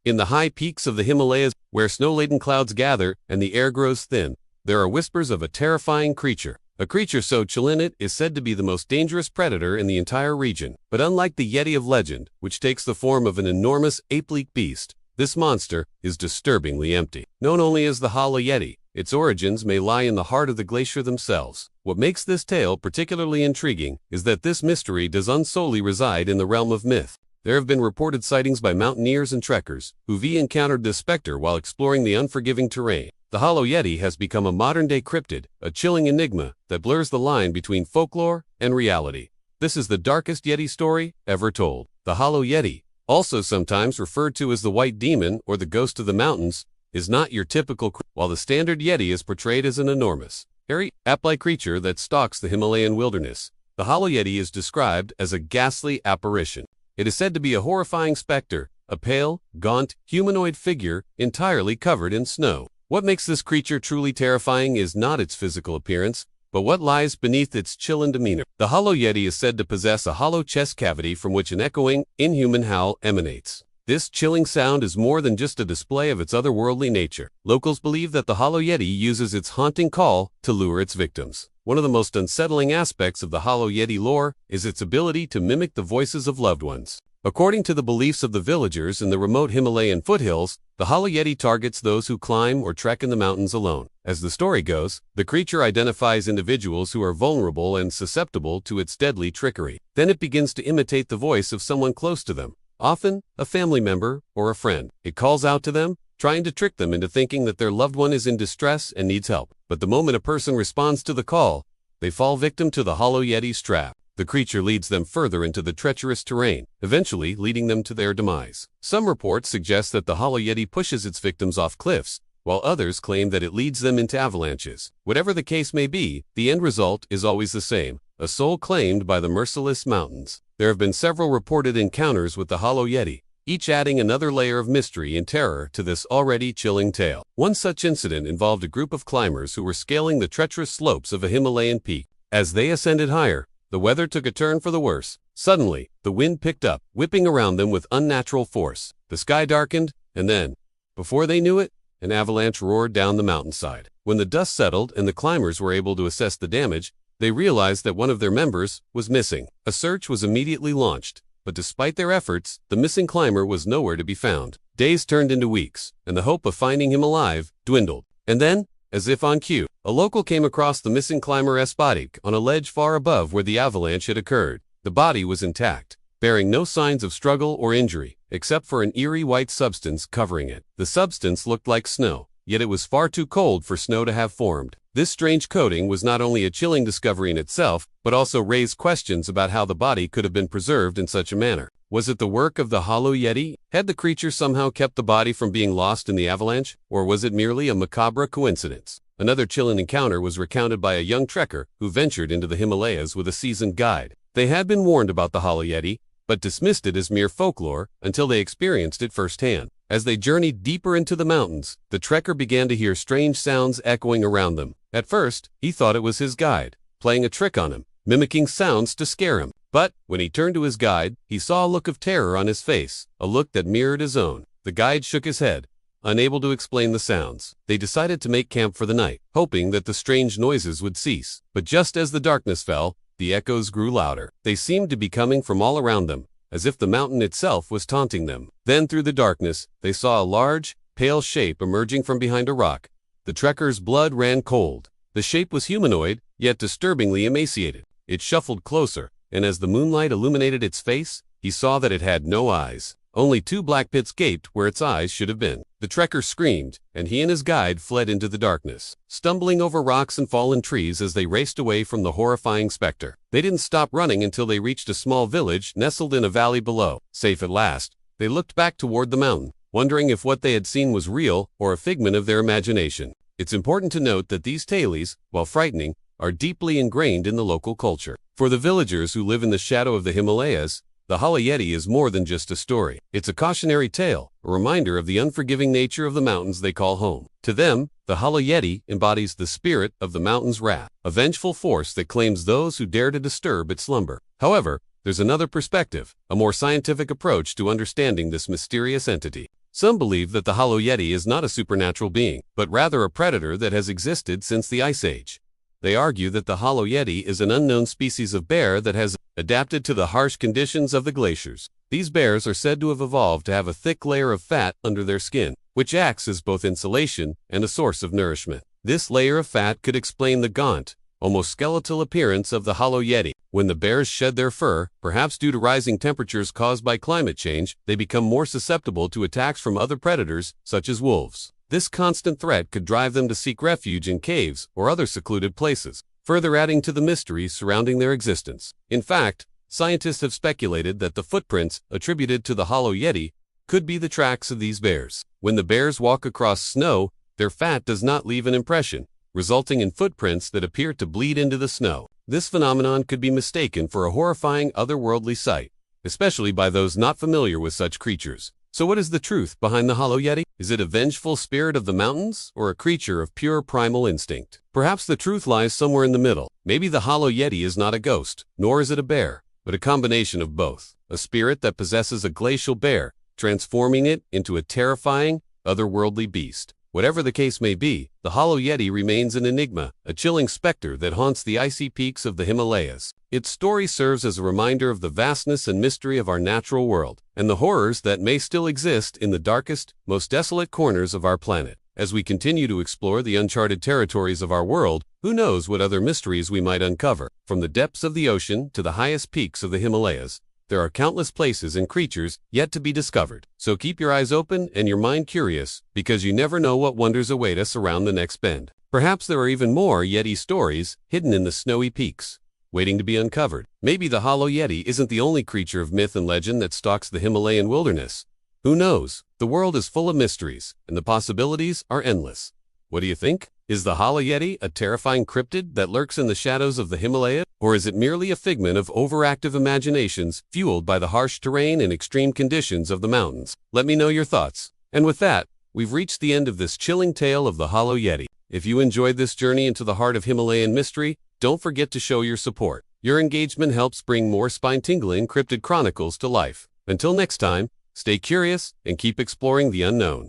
In the high peaks of the Himalayas, where snow-laden clouds gather and the air grows thin, there are whispers of a terrifying creature. A creature so chilling it is said to be the most dangerous predator in the entire region. But unlike the Yeti of legend, which takes the form of an enormous ape-like beast, this monster is disturbingly empty. Known only as the Hollow Yeti, its origins may lie in the heart of the glacier themselves. What makes this tale particularly intriguing is that this mystery does not solely reside in the realm of myth. There have been reported sightings by mountaineers and trekkers who've encountered this specter while exploring the unforgiving terrain. The Hollow Yeti has become a modern-day cryptid, a chilling enigma that blurs the line between folklore and reality. This is the darkest Yeti story ever told. The Hollow Yeti, also sometimes referred to as the White Demon or the Ghost of the Mountains, is not your typical while the standard Yeti is portrayed as an enormous, hairy, ape-like creature that stalks the Himalayan wilderness. The Hollow Yeti is described as a ghastly apparition. It is said to be a horrifying specter, a pale, gaunt, humanoid figure entirely covered in snow. What makes this creature truly terrifying is not its physical appearance, but what lies beneath its chilling demeanor. The Hollow Yeti is said to possess a hollow chest cavity from which an echoing, inhuman howl emanates. This chilling sound is more than just a display of its otherworldly nature. Locals believe that the Hollow Yeti uses its haunting call to lure its victims. One of the most unsettling aspects of the Hollow Yeti lore is its ability to mimic the voices of loved ones. According to the beliefs of the villagers in the remote Himalayan foothills, the Hollow Yeti targets those who climb or trek in the mountains alone. As the story goes, the creature identifies individuals who are vulnerable and susceptible to its deadly trickery. Then it begins to imitate the voice of someone close to them, often a family member or a friend. It calls out to them, trying to trick them into thinking that their loved one is in distress and needs help. But the moment a person responds to the call, they fall victim to the Hollow Yeti's trap. The creature leads them further into the treacherous terrain, eventually leading them to their demise. Some reports suggest that the Hollow Yeti pushes its victims off cliffs, while others claim that it leads them into avalanches. Whatever the case may be, the end result is always the same: a soul claimed by the merciless mountains. There have been several reported encounters with the Hollow Yeti, each adding another layer of mystery and terror to this already chilling tale. One such incident involved a group of climbers who were scaling the treacherous slopes of a Himalayan peak. As they ascended higher, the weather took a turn for the worse. Suddenly, the wind picked up, whipping around them with unnatural force. The sky darkened, and then, before they knew it, an avalanche roared down the mountainside. When the dust settled and the climbers were able to assess the damage, they realized that one of their members was missing. A search was immediately launched, but despite their efforts, the missing climber was nowhere to be found. Days turned into weeks, and the hope of finding him alive dwindled. And then, as if on cue, a local came across the missing climber's body on a ledge far above where the avalanche had occurred. The body was intact, bearing no signs of struggle or injury, except for an eerie white substance covering it. The substance looked like snow, yet it was far too cold for snow to have formed. This strange coating was not only a chilling discovery in itself, but also raised questions about how the body could have been preserved in such a manner. Was it the work of the Hollow Yeti? Had the creature somehow kept the body from being lost in the avalanche? Or was it merely a macabre coincidence? Another chilling encounter was recounted by a young trekker who ventured into the Himalayas with a seasoned guide. They had been warned about the Hollow Yeti, but dismissed it as mere folklore until they experienced it firsthand. As they journeyed deeper into the mountains, the trekker began to hear strange sounds echoing around them. At first, he thought it was his guide, playing a trick on him, mimicking sounds to scare him. But, when he turned to his guide, he saw a look of terror on his face, a look that mirrored his own. The guide shook his head, unable to explain the sounds. They decided to make camp for the night, hoping that the strange noises would cease. But just as the darkness fell, the echoes grew louder. They seemed to be coming from all around them, as if the mountain itself was taunting them. Then through the darkness, they saw a large, pale shape emerging from behind a rock. The trekker's blood ran cold. The shape was humanoid, yet disturbingly emaciated. It shuffled closer, and as the moonlight illuminated its face, he saw that it had no eyes. Only two black pits gaped where its eyes should have been. The trekker screamed, and he and his guide fled into the darkness, stumbling over rocks and fallen trees as they raced away from the horrifying specter. They didn't stop running until they reached a small village nestled in a valley below. Safe at last, they looked back toward the mountain, wondering if what they had seen was real or a figment of their imagination. It's important to note that these tales, while frightening, are deeply ingrained in the local culture. For the villagers who live in the shadow of the Himalayas, the Hollow Yeti is more than just a story. It's a cautionary tale, a reminder of the unforgiving nature of the mountains they call home. To them, the Hollow Yeti embodies the spirit of the mountain's wrath, a vengeful force that claims those who dare to disturb its slumber. However, there's another perspective, a more scientific approach to understanding this mysterious entity. Some believe that the Hollow Yeti is not a supernatural being, but rather a predator that has existed since the Ice Age. They argue that the Hollow Yeti is an unknown species of bear that has adapted to the harsh conditions of the glaciers. These bears are said to have evolved to have a thick layer of fat under their skin, which acts as both insulation and a source of nourishment. This layer of fat could explain the gaunt, almost skeletal appearance of the Hollow Yeti. When the bears shed their fur, perhaps due to rising temperatures caused by climate change, they become more susceptible to attacks from other predators, such as wolves. This constant threat could drive them to seek refuge in caves or other secluded places, further adding to the mystery surrounding their existence. In fact, scientists have speculated that the footprints attributed to the Hollow Yeti could be the tracks of these bears. When the bears walk across snow, their fat does not leave an impression, resulting in footprints that appear to bleed into the snow. This phenomenon could be mistaken for a horrifying otherworldly sight, especially by those not familiar with such creatures. So what is the truth behind the Hollow Yeti? Is it a vengeful spirit of the mountains or a creature of pure primal instinct? Perhaps the truth lies somewhere in the middle. Maybe the Hollow Yeti is not a ghost, nor is it a bear, but a combination of both. A spirit that possesses a glacial bear, transforming it into a terrifying, otherworldly beast. Whatever the case may be, the Hollow Yeti remains an enigma, a chilling specter that haunts the icy peaks of the Himalayas. Its story serves as a reminder of the vastness and mystery of our natural world, and the horrors that may still exist in the darkest, most desolate corners of our planet. As we continue to explore the uncharted territories of our world, who knows what other mysteries we might uncover? From the depths of the ocean to the highest peaks of the Himalayas, there are countless places and creatures yet to be discovered. So keep your eyes open and your mind curious, because you never know what wonders await us around the next bend. Perhaps there are even more Yeti stories hidden in the snowy peaks, waiting to be uncovered. Maybe the Hollow Yeti isn't the only creature of myth and legend that stalks the Himalayan wilderness. Who knows? The world is full of mysteries, and the possibilities are endless. What do you think? Is the Hollow Yeti a terrifying cryptid that lurks in the shadows of the Himalaya? Or is it merely a figment of overactive imaginations fueled by the harsh terrain and extreme conditions of the mountains? Let me know your thoughts. And with that, we've reached the end of this chilling tale of the Hollow Yeti. If you enjoyed this journey into the heart of Himalayan mystery, don't forget to show your support. Your engagement helps bring more spine-tingling cryptid chronicles to life. Until next time, stay curious and keep exploring the unknown.